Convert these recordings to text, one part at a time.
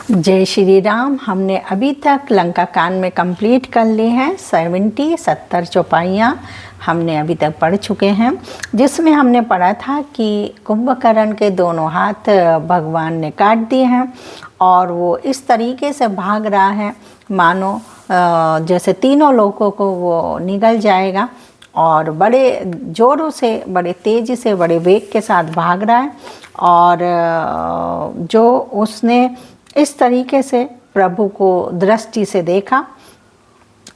जय श्री राम। हमने अभी तक लंका कांड में कंप्लीट कर ली हैं 70 चौपाइयाँ हमने अभी तक पढ़ चुके हैं, जिसमें हमने पढ़ा था कि कुंभकर्ण के दोनों हाथ भगवान ने काट दिए हैं और वो इस तरीके से भाग रहा है मानो जैसे तीनों लोगों को वो निगल जाएगा, और बड़े ज़ोरों से, बड़े तेज़ से, बड़े वेग के साथ भाग रहा है। और जो उसने इस तरीके से प्रभु को दृष्टि से देखा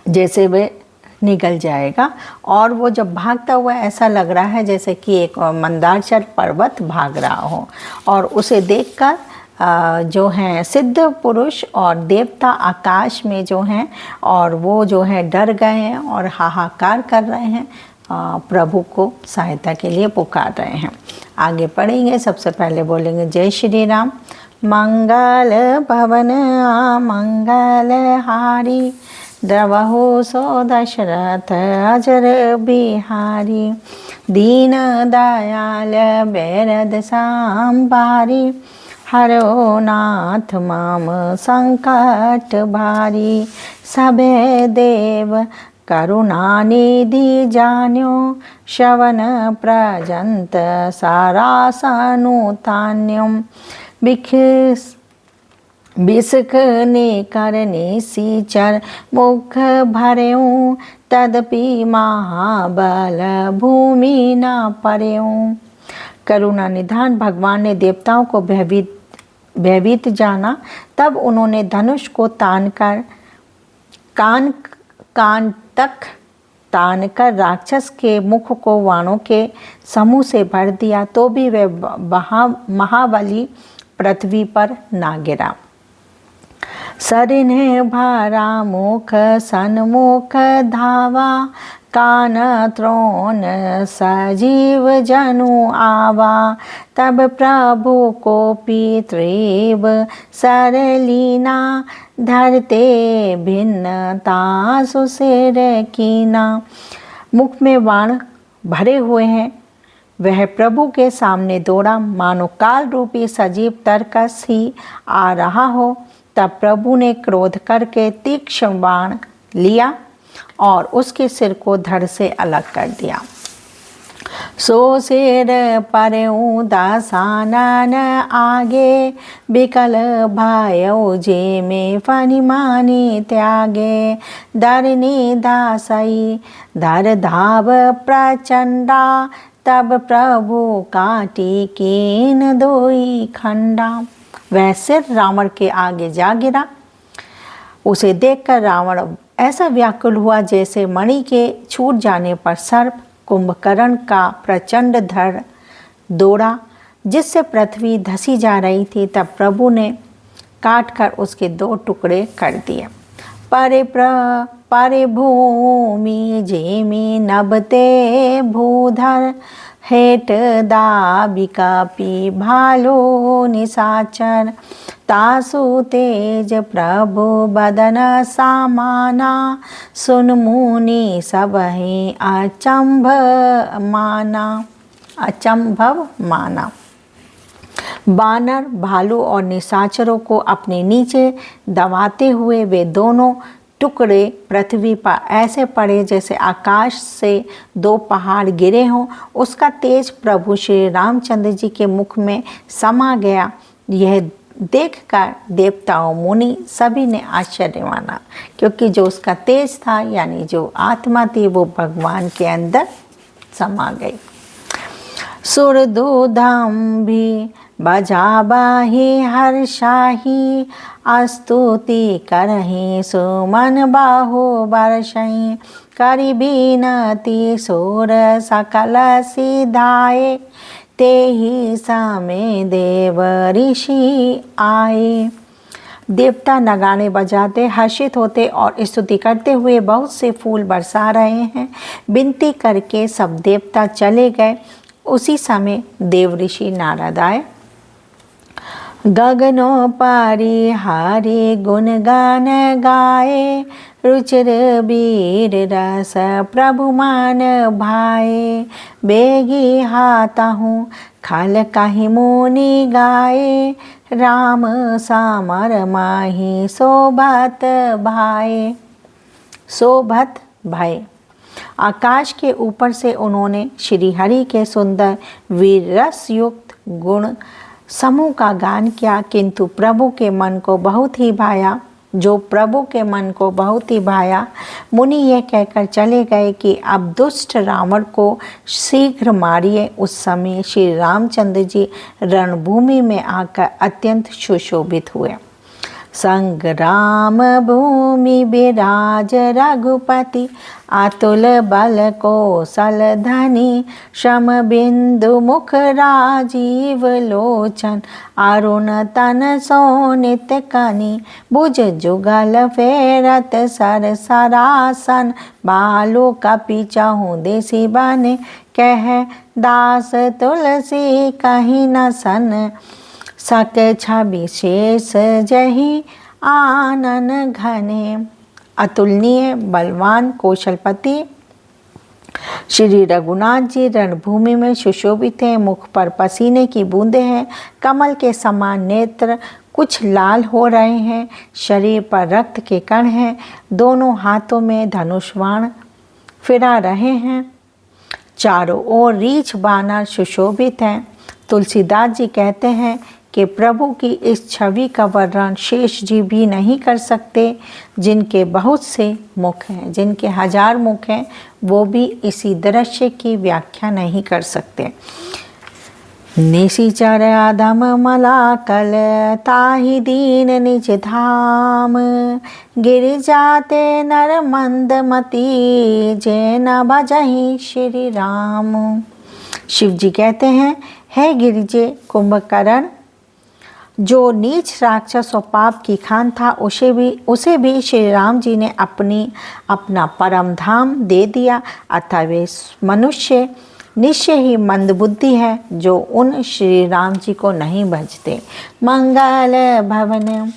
जैसे वे निगल जाएगा, और वो जब भागता हुआ ऐसा लग रहा है जैसे कि एक मंदारचल पर्वत भाग रहा हो। और उसे देखकर जो हैं सिद्ध पुरुष और देवता आकाश में जो हैं, और वो जो हैं डर गए हैं और हाहाकार कर रहे हैं, प्रभु को सहायता के लिए पुकार रहे हैं। आगे पढ़ेंगे। सबसे पहले बोलेंगे जय श्री राम। मंगल भवन मंगल हारी, द्रवहु सो दशरथ अजर बिहारी, दीन दयाल बेरद सांबारी, हरो नाथ माम संकट भारी, सबे देव करुणा निधि जान्यो, श्रवण प्रजंत सारा सनुतान्यम, बिसक ने करने सीचर मुख भरेऊँ, तदपि महाबल भूमि न परेऊँ। करुणा निधान भगवान ने देवताओं को भयभीत जाना, तब उन्होंने धनुष को तानकर कान तक तानकर राक्षस के मुख को वाणों के समूह से भर दिया, तो भी वह महाबली पृथ्वी पर ना गिरा। सरिन्ह भरा मुख सन्मुख धावा, कान त्रोण सजीव जनु आवा, तब प्रभु को पितृव सरलीना, धरते भिन्नता सुसिर कीना। मुख में बाण भरे हुए हैं, वह प्रभु के सामने दौड़ा मानो काल रूपी सजीव तरकस ही आ रहा हो। तब प्रभु ने क्रोध करके तीक्ष्ण बाण लिया और उसके सिर को धड़ से अलग कर दिया। सो सिर परेऊ दासानन आगे, बिकल भायऊ जे में फनि मानी त्यागे, धरनी दासई धर धाव प्रचंडा, तब प्रभु काटी कीन दोई खंडा। वह सिर रावण के आगे जा गिरा। उसे देखकर रावण ऐसा व्याकुल हुआ जैसे मणि के छूट जाने पर सर्प कुंभकर्ण का प्रचंड धड़ दौड़ा, जिससे पृथ्वी धसी जा रही थी। तब प्रभु ने काट कर उसके 2 टुकड़े कर दिए। परे भूमि जेमी नभते भूधर, हेट दाबिका पी भालो निशाचर, तासु तेज प्रभु बदन सामाना, सुन मुनि सबहि अचंभव माना। बानर, भालू और निशाचरों को अपने नीचे दबाते हुए वे दोनों टुकड़े पृथ्वी पर ऐसे पड़े जैसे आकाश से 2 पहाड़ गिरे हों। उसका तेज प्रभु श्री रामचंद्र जी के मुख में समा गया। यह देखकर देवताओं, मुनि सभी ने आश्चर्य माना, क्योंकि जो उसका तेज था यानी जो आत्मा थी वो भगवान के अंदर समा गई। सुरदूधम भी बजाबाही हर्षाही, स्तुति करही सुमन बाहु बरसही, करि बिनती सुर सकल सिधाए, तेहि समय देव ऋषि आए। देवता नगाड़े बजाते, हर्षित होते और स्तुति करते हुए बहुत से फूल बरसा रहे हैं। विनती करके सब देवता चले गए। उसी समय देव ऋषि नारद आए। गगनो पारी हारी गुणगान गाए, रुचिर वीर रस प्रभु मान भाए, बेगी हाता हूँ खल कहि मुनि गाए, राम सामर माही शोभत भाए। शोभत भय। आकाश के ऊपर से उन्होंने श्री हरि के सुंदर वीर रस युक्त गुण समूह का गान किया, किंतु प्रभु के मन को बहुत ही भाया। जो प्रभु के मन को बहुत ही भाया, मुनि यह कहकर चले गए कि अब दुष्ट रावण को शीघ्र मारिए। उस समय श्री रामचंद्र जी रणभूमि में आकर अत्यंत सुशोभित हुए। संग्राम भूमि विराज रघुपति, अतुल बल कौशल धनी, श्रम बिंदु मुख राजीव लोचन, अरुण तन सोनित कनी, भुज जुगल फेरत सर सरासन, बालो कपि चहु देसी बने, कह दास तुलसी कहीं न सन, सक छवि शेष जही आनन घने। अतुलनीय बलवान कौशलपति श्री रघुनाथ जी रणभूमि में सुशोभित हैं। मुख पर पसीने की बूंदें हैं, कमल के समान नेत्र कुछ लाल हो रहे हैं, शरीर पर रक्त के कण हैं, दोनों हाथों में धनुष बाण फिरा रहे हैं, चारों ओर रीछ बानर सुशोभित हैं। तुलसीदास जी कहते हैं कि प्रभु की इस छवि का वर्णन शेष जी भी नहीं कर सकते। जिनके बहुत से मुख हैं, जिनके 1000 मुख हैं, वो भी इसी दृश्य की व्याख्या नहीं कर सकते। निशिचर अधम मलाकल, ताहि दीन निज धाम, गिर जाते नर मंदमती, जे न भजहि श्री राम। शिव जी कहते हैं, हे गिरिजे कुंभकर्ण, जो नीच राक्षस और पाप की खान था, उसे भी श्री राम जी ने अपना परम धाम दे दिया। अतः वे मनुष्य निश्चय ही मंदबुद्धि है जो उन श्री राम जी को नहीं भजते। मंगल भवन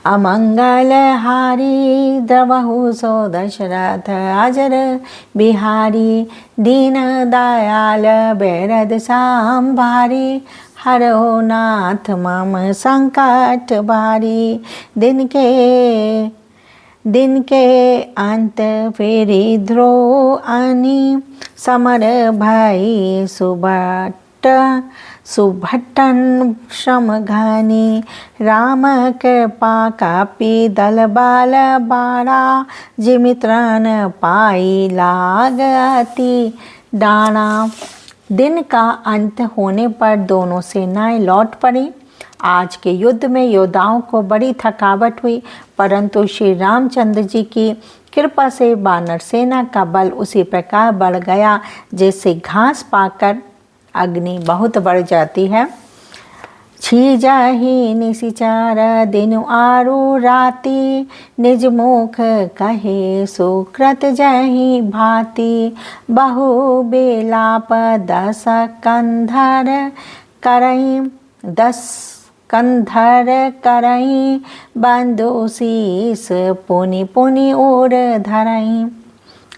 अमंगल हारी, द्रवहु सो दशरथ अजर बिहारी, दीन दयाल बेरद सांभारी, हरो नाथ मम संकट भारी। दिन के अंत फेरी ध्रुव आनी, समर भई सुभट्टन श्रम घनी, राम कृपा कपि दल बाल बाड़ा, जिमित्रन पाई लाग अति डाणा। दिन का अंत होने पर दोनों सेनाएं लौट पड़ी। आज के युद्ध में योद्धाओं को बड़ी थकावट हुई, परंतु श्री रामचंद्र जी की कृपा से वानर सेना का बल उसी प्रकार बढ़ गया जैसे घास पाकर अग्नि बहुत बढ़ जाती है। छीजाहि निशिचर दिनु आरु राति, निज मुख कहे सुकृत जहि भांति, बहु बेलाप 10 कंधर करई, बंधु शीस पुनि पुनि ओर धरई।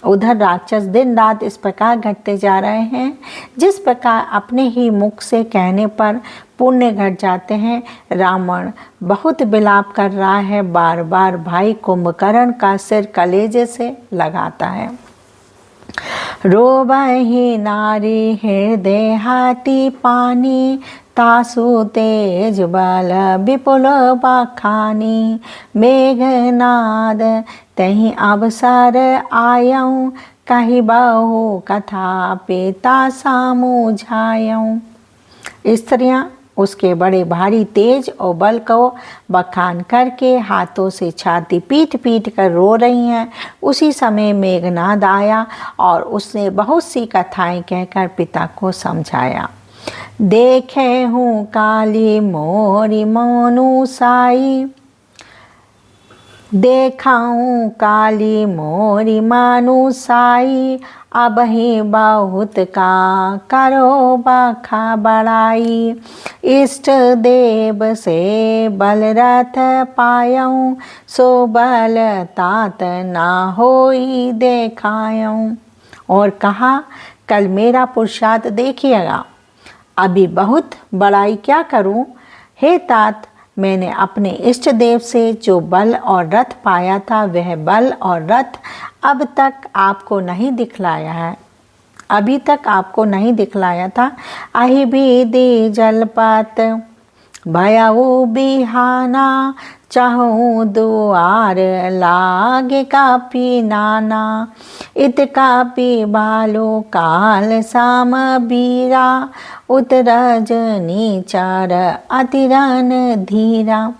उधर राक्षस दिन रात इस प्रकार घटते जा रहे हैं जिस प्रकार अपने ही मुख से कहने पर पुण्य घट जाते हैं। रावण बहुत विलाप कर रहा है, बार बार भाई कुंभकर्ण का सिर कलेजे से लगाता है। रोबहि नारी हृदय हाथी पानी, तासु तेज बल विपुल बखानी, मेघनाद तहि अवसर आयऊँ, कहि बहु कथा पिता सामुझायऊँ। स्त्रियां उसके बड़े भारी तेज और बल को बखान करके हाथों से छाती पीट पीट कर रो रही हैं। उसी समय मेघनाद आया और उसने बहुत सी कथाएं कहकर पिता को समझाया। देखे हूँ काली मोरी मोनु साई, देखाऊँ काली मोरी मानु साई, अब ही बहुत का करो बखा बड़ाई, इष्ट देव से बल रथ पायऊँ, सो बल तात ना होई देखायूँ। और कहा, कल मेरा पुरुषार्थ देखिएगा, अभी बहुत बड़ाई क्या करूं। हे तात, मैंने अपने इष्ट देव से जो बल और रथ पाया था वह बल और रथ अब तक आपको नहीं दिखलाया है, अभी तक आपको नहीं दिखलाया था। अहि भी दे जलपात भयाऊ बिहाना, चाहूँ दुआर लागे कापी नाना। इत कापी बालो काल साम बीरा, उतरज नीचार अतिरन धीरा।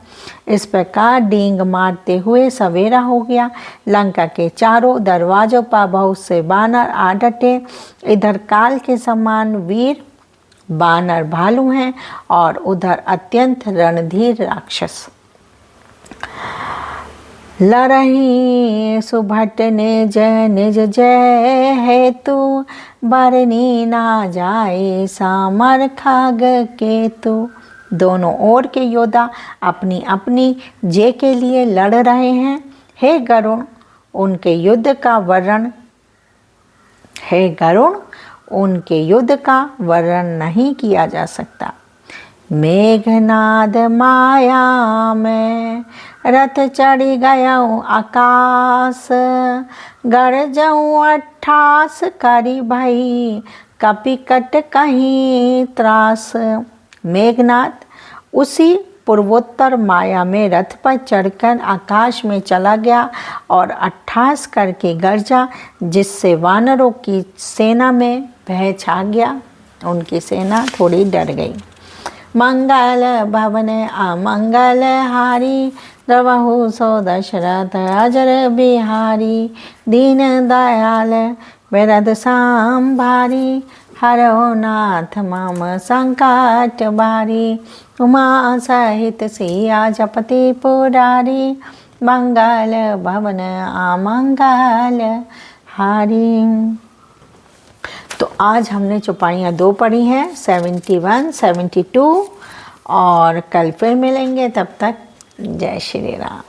इस प्रकार डींग मारते हुए सवेरा हो गया। लंका के चारों दरवाजों पर बहुत से बानर आ डटे। इधर काल के समान वीर बानर भालू हैं और उधर अत्यंत रणधीर राक्षस। लरही सुभट निज निज जय हेतु, बरनी ना जाए सामर खाग केतु। दोनों ओर के योद्धा अपनी अपनी जय के लिए लड़ रहे हैं। हे गरुण, उनके युद्ध का वर्णन नहीं किया जा सकता। मेघनाद माया में रथ चढ़ी गयऊँ आकाश, गरजऊँ 28 करी भई, कपि कट कहीं त्रास। मेघनाद उसी पूर्वोत्तर माया में रथ पर चढ़कर आकाश में चला गया और 28 करके गरजा, जिससे वानरों की सेना में भय छा गया। उनकी सेना थोड़ी डर गई। मंगल भवन अमंगल हारी, द्रवहु सो दशरथ अजर बिहारी। दीन दयाल बिरद सांभारी, हरो नाथ मम संकट बारी। उमा सहित सिया जपति पुरारी, मंगल भवन अमंगल हारी। तो आज हमने चौपाइयाँ 2 पढ़ी हैं, 71, 72, और कल फिर मिलेंगे। तब तक जय श्री राम।